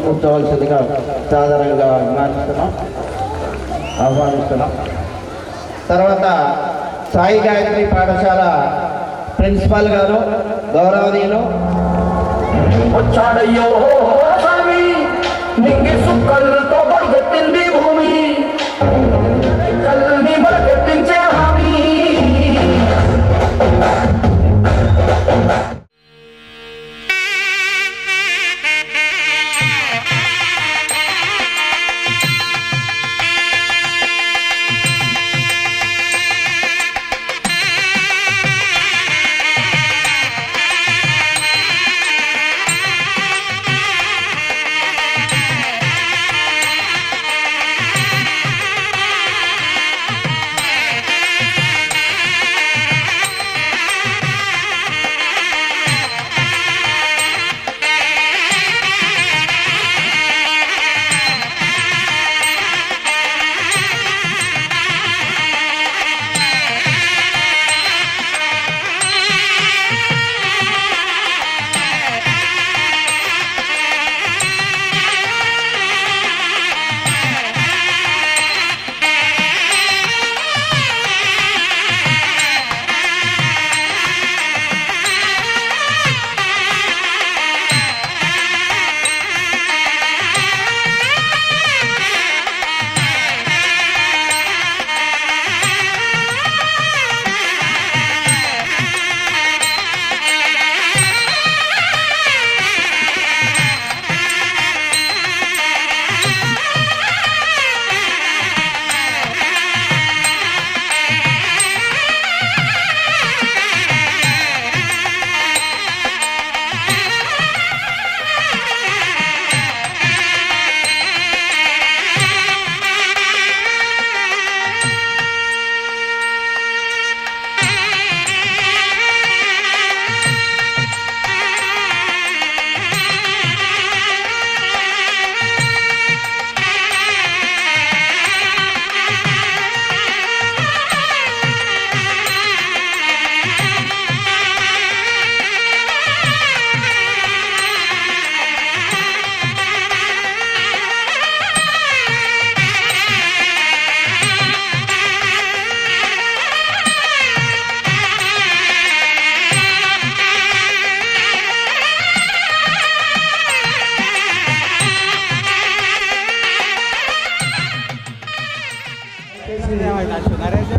కూర్చోవలసిందిగా సాధారణంగా ఆహ్వానిస్తున్నాం. తర్వాత సాయి గాయత్రి పాఠశాల ప్రిన్సిపాల్ గారు గౌరవనీయులు వచ్చాడయ్యో స్వామి నింగి సుక్కలతో పరిగెత్తింది భూమి కల్ని పరిగెత్తించే హామీ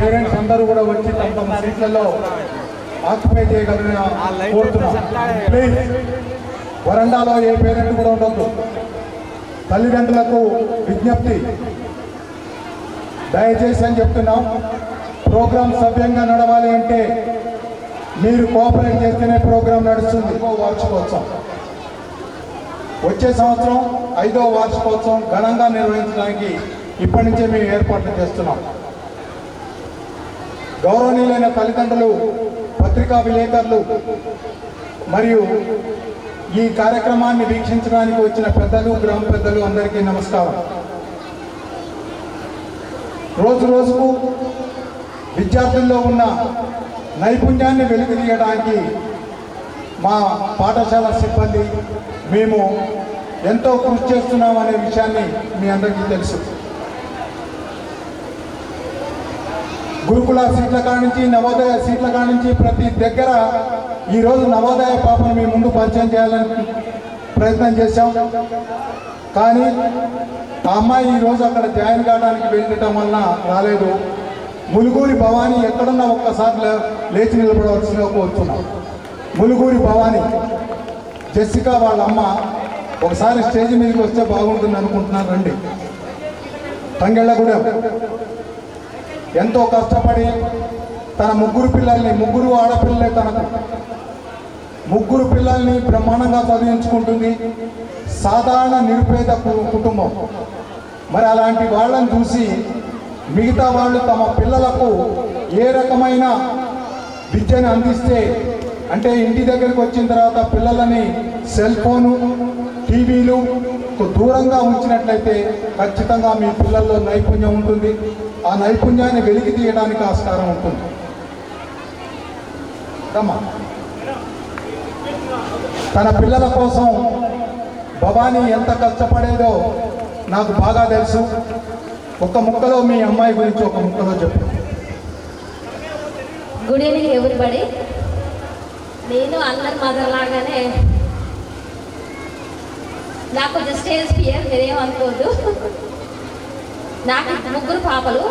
పేరెంట్స్ అందరూ కూడా వచ్చి తమ తమ సీట్లలో ఆక్యుపై చేయగలరని కోరుతున్నాం. ప్లీజ్ వరండాలో ఏ పేరెంట్ కూడా ఉండొద్దు. తల్లిదండ్రులకు విజ్ఞప్తి, దయచేసి అని చెప్తున్నాం. ప్రోగ్రాం సవ్యంగా నడవాలి అంటే మీరు కోఆపరేట్ చేస్తేనే ప్రోగ్రాం నడుస్తుంది. వార్షికోత్సవం వచ్చే సంవత్సరం 5వ వార్షికోత్సవం ఘనంగా నిర్వహించడానికి ఇప్పటి నుంచే మేము ఏర్పాట్లు చేస్తున్నాం. గౌరవనీయులైన తల్లిదండ్రులు, పత్రికా విలేకరులు మరియు ఈ కార్యక్రమాన్ని వీక్షించడానికి వచ్చిన పెద్దలు, గ్రామ పెద్దలు అందరికీ నమస్కారం. రోజు రోజుకు విద్యార్థుల్లో ఉన్న నైపుణ్యాన్ని వెలికితీయడానికి మా పాఠశాల సిబ్బంది మేము ఎంతో కృషి చేస్తున్నామనే విషయాన్ని మీ అందరికీ తెలుసు. గురుకుల సీట్ల కానించి, నవోదయ సీట్ల కానించి ప్రతి దగ్గర ఈరోజు నవోదయ పాపను మీ ముందు పరిచయం చేయాలని ప్రయత్నం చేశాం. కానీ ఆ అమ్మాయి ఈరోజు అక్కడ జాయిన్ కావడానికి వెళ్ళటం వలన రాలేదు. ములుగూరి భవానీ ఎక్కడున్నా ఒక్కసారి లేచి నిలబడవలసిందిగా కోరుతున్నాం. ములుగూరి భవానీ జెసికా వాళ్ళ అమ్మ ఒకసారి స్టేజ్ మీదకి వస్తే బాగుంటుంది అనుకుంటున్నారు. రండి. తంగెళ్ళగూడెం ఎంతో కష్టపడి తన ముగ్గురు ఆడపిల్లలే తనకు ముగ్గురు పిల్లల్ని బ్రహ్మాండంగా చదివించుకుంటుంది. సాధారణ నిరుపేద కుటుంబం. మరి అలాంటి వాళ్ళని చూసి మిగతా వాళ్ళు తమ పిల్లలకు ఏ రకమైన విద్యను అందిస్తే, అంటే ఇంటి దగ్గరికి వచ్చిన తర్వాత పిల్లలని సెల్ ఫోను, టీవీలు దూరంగా ఉంచినట్లయితే ఖచ్చితంగా మీ పిల్లల్లో నైపుణ్యం ఉంటుంది. ఆ నైపుణ్యాన్ని వెలికి తీయడానికి ఆస్కారం ఉంటుంది. తన పిల్లల కోసం భవానీ ఎంత కష్టపడేదో నాకు బాగా తెలుసు. ఒక ముక్కలో మీ అమ్మాయి గురించి ఒక ముక్కలో చెప్పు. Good evening everybody. నేను అందరి మదర్ లాగానే నాకు కొంచెం స్టేజ్ ఫియర్, మీరేమనుకోవద్దు. నాకు 3 పాపలు.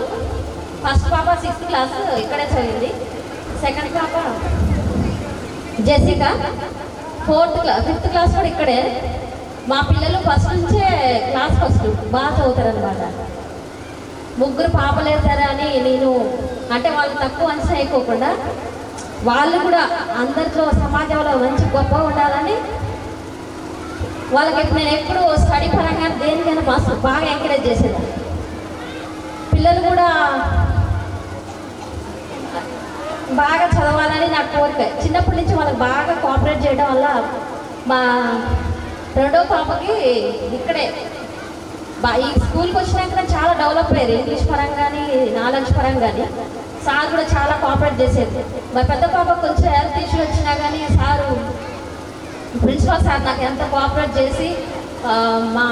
ఫస్ట్ పాప 6th క్లాస్ ఇక్కడే చదివింది. సెకండ్ పాప జెసికా 5th క్లాస్ కూడా ఇక్కడే. మా పిల్లలు ఫస్ట్ నుంచే క్లాస్ ఫస్ట్ బాగా చదువుతారనమాట. 3 పాపలు వేశారా అని నేను అంటే వాళ్ళు తక్కువ అంచనా అయిపోకుండా వాళ్ళు కూడా అందరిలో సమాజంలో మంచి గొప్పగా ఉండాలని వాళ్ళకి నేను ఎప్పుడు స్టడీ పరంగా దేనికైనా బాగా ఎంకరేజ్ చేసేది. పిల్లలు కూడా బాగా చదవాలని నా కోరిక. చిన్నప్పటి నుంచి వాళ్ళకి బాగా కోఆపరేట్ చేయడం వల్ల మా 2వ పాపకి ఇక్కడే ఈ స్కూల్కి వచ్చినాక చాలా డెవలప్ అయ్యారు. ఇంగ్లీష్ పరంగా కానీ నాలెడ్జ్ పరంగా కానీ సార్ కూడా చాలా కోఆపరేట్ చేసేది. మా పెద్ద పాప కొంచెం హెల్త్ ఇష్యూ వచ్చినా కానీ సారు ప్రిన్సిపల్ సార్ నాకు ఎంత కోఆపరేట్ చేసి మా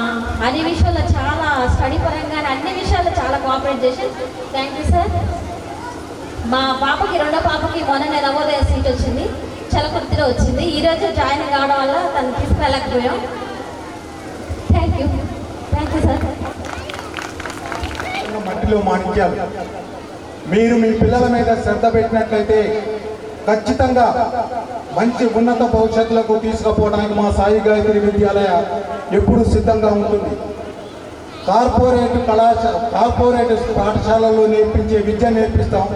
అన్ని విషయాల్లో చాలా స్టడీ పరంగా అన్ని విషయాల్లో చాలా కోఆపరేట్ చేసి థ్యాంక్ యూ సార్. మా పాపకి 2వ పాపకి మొన్న నవోదయ సీట్ వచ్చింది, చలకుర్తిలో వచ్చింది. ఈరోజు జాయిన్ కావడం వల్ల తను తీసుకెళ్ళకపోయాం. Thank you sir. మట్టిలో మాణిక్యాలు. మీరు మీ పిల్లల మీద శ్రద్ధ పెట్టినట్లయితే ఖచ్చితంగా మంచి ఉన్నత భవిష్యత్తులకు తీసుకుపోవడానికి మా సాయి గాయత్రి విద్యాలయ ఎప్పుడు సిద్ధంగా ఉంటుంది. కార్పొరేట్ పాఠశాలల్లో నేర్పించే విద్య నేర్పిస్తాం.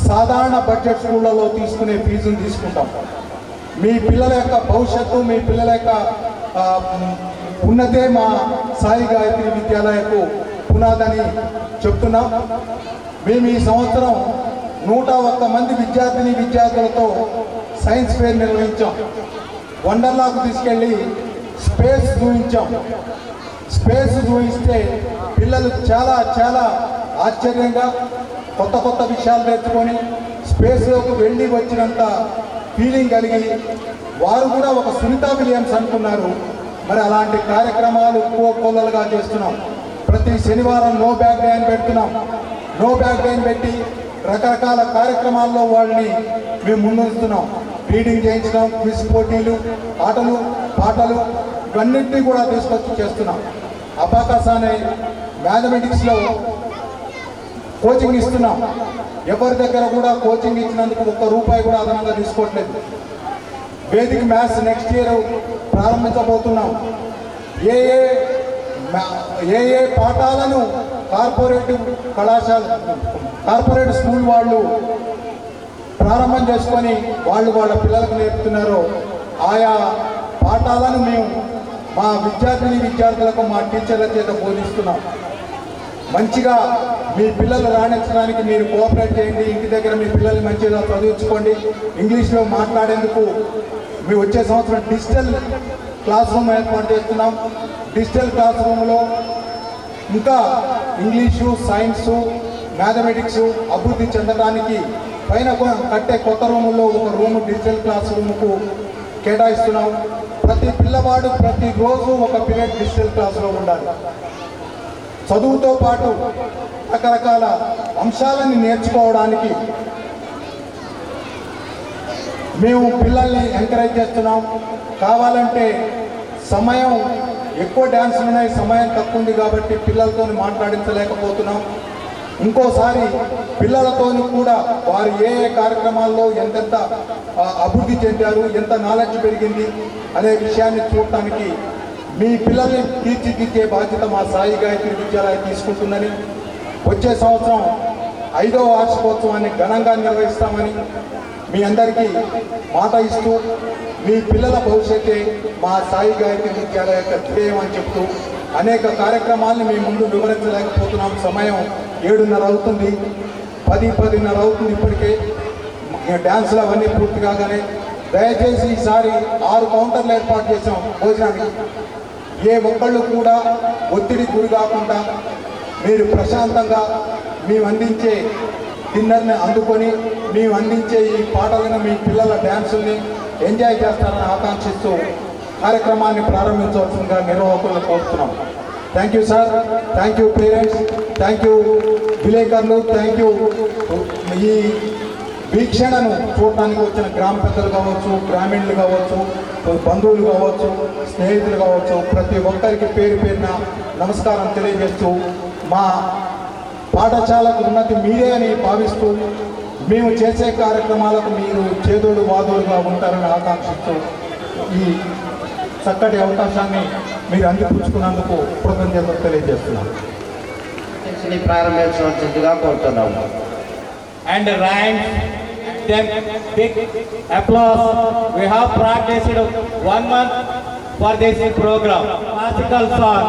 సాధారణ బడ్జెట్ స్కూళ్ళలో తీసుకునే ఫీజును తీసుకుంటాం. మీ పిల్లల యొక్క భవిష్యత్తు, మీ పిల్లల యొక్క ఉన్నతే మా సాయి గాయత్రి విద్యాలయకు పునాదని చెప్తున్నాం. మేము ఈ సంవత్సరం 101 మంది విద్యార్థులతో సైన్స్ ఫేర్ నిర్వహించాం. వండర్లాకు తీసుకెళ్ళి స్పేస్ చూపించాం. స్పేస్ చూపిస్తే పిల్లలు చాలా చాలా ఆశ్చర్యంగా కొత్త విషయాలు నేర్చుకొని స్పేస్లోకి వెళ్ళి వచ్చినంత ఫీలింగ్ కలిగి వారు కూడా ఒక సునీతా విలియమ్స్ అనుకున్నారు. మరి అలాంటి కార్యక్రమాలు కోకొల్లలుగా చేస్తున్నాం. ప్రతి శనివారం నో బ్యాగ్ డే అని పెడుతున్నాం. నో బ్యాగ్ డే అని పెట్టి రకరకాల కార్యక్రమాల్లో వాళ్ళని మేము ముందుస్తున్నాం. రీడింగ్ చేయించడం, క్విజ్ పోటీలు, ఆటలు పాటలు ఇవన్నింటినీ కూడా తీసుకొచ్చి చేస్తున్నాం. అబాకస్ అనే మ్యాథమెటిక్స్లో కోచింగ్ ఇస్తున్నాం. ఎవరి దగ్గర కూడా కోచింగ్ ఇచ్చినందుకు ₹1 కూడా అదనంగా తీసుకోవట్లేదు. వేదిక్ మ్యాథ్స్ నెక్స్ట్ ఇయర్ ప్రారంభించబోతున్నాం. ఏ పాఠాలను కార్పొరేట్ స్కూల్ వాళ్ళు ప్రారంభం చేసుకొని వాళ్ళ పిల్లలకు నేర్పుతున్నారో ఆయా పాఠాలను మేము మా విద్యార్థులకు మా టీచర్ల చేత బోధిస్తున్నాం. మంచిగా మీ పిల్లలు రాణించడానికి మీరు కోఆపరేట్ చేయండి. ఇంటి దగ్గర మీ పిల్లల్ని మంచిగా చదివించుకోండి. ఇంగ్లీష్లో మాట్లాడేందుకు మేము వచ్చే సంవత్సరం డిజిటల్ క్లాస్ రూమ్ ఏర్పాటు చేస్తున్నాం. డిజిటల్ క్లాస్ రూమ్లో ఇంకా ఇంగ్లీషు, సైన్సు, మ్యాథమెటిక్స్ అభివృద్ధి చెందడానికి పైన కట్టే కొత్త రూముల్లో ఒక రూము డిజిటల్ క్లాస్ రూమ్కు కేటాయిస్తున్నాం. ప్రతి పిల్లవాడు ప్రతిరోజు ఒక పీరియడ్ డిజిటల్ క్లాస్లో ఉండాలి. చదువుతో పాటు రకరకాల అంశాలని నేర్చుకోవడానికి మేము పిల్లల్ని ఎంకరేజ్ చేస్తున్నాం. కావాలంటే సమయం ఎక్కువ డ్యాన్సులు ఉన్నాయి, సమయం తక్కువ ఉంది కాబట్టి పిల్లలతో మాట్లాడించలేకపోతున్నాం. ఇంకోసారి పిల్లలతో కూడా వారు ఏ కార్యక్రమాల్లో ఎంతెంత అభివృద్ధి చెందారు, ఎంత నాలెడ్జ్ పెరిగింది అనే విషయాన్ని చూడటానికి మీ పిల్లల్ని తీర్చిదిద్దే బాధ్యత మా సాయి గాయత్రి విద్యాలయం తీసుకుంటుందని, వచ్చే సంవత్సరం 5వ వార్షికోత్సవాన్ని ఘనంగా నిర్వహిస్తామని మీ అందరికీ మాట ఇస్తూ, మీ పిల్లల భవిష్యత్తే మా సాయి గాయత్రి విద్యాలయ యొక్క ధ్యేయం అని చెప్తూ అనేక కార్యక్రమాలను మీ ముందు వివరించలేకపోతున్నాం. సమయం 7:30 అవుతుంది, 10:10:30 అవుతుంది. ఇప్పటికే డ్యాన్సులు అవన్నీ పూర్తి కాగానే దయచేసి ఈసారి 6 కౌంటర్లు ఏర్పాటు చేసాం భోజనానికి. ఏ ఒక్కళ్ళు కూడా ఒత్తిడి గురి కాకుండా మీరు ప్రశాంతంగా మేము అందించే డిన్నర్ని అందుకొని మేము అందించే ఈ పాటలను మీ పిల్లల డ్యాన్సుల్ని ఎంజాయ్ చేస్తారని ఆకాంక్షిస్తూ కార్యక్రమాన్ని ప్రారంభించవలసిందిగా నిర్వాహకులను కోరుతున్నాం. Thank you sir, thank you parents, thank you విలేకరులు, థ్యాంక్ యూ ఈ వీక్షణను చూడటానికి వచ్చిన గ్రామ పెద్దలు కావచ్చు, గ్రామీణులు కావచ్చు, బంధువులు కావచ్చు, స్నేహితులు కావచ్చు, ప్రతి ఒక్కరికి పేరు పేరున నమస్కారం తెలియజేస్తూ మా పాఠశాలకు ఉన్నతి మీరే అని భావిస్తూ మేము చేసే కార్యక్రమాలకు మీరు చేదోడు వాదోడుగా ఉంటారని ఆకాంక్షిస్తూ ఈ చక్కటి అవకాశాన్ని మీరు అందిపుచ్చుకున్నందుకు కృతజ్ఞతలు తెలియజేస్తున్నాను. ప్రారంభించవలసిందిగా కోరుతున్నాము. And rhymes, them big applause. We have practiced 1 month for this program. Classical song.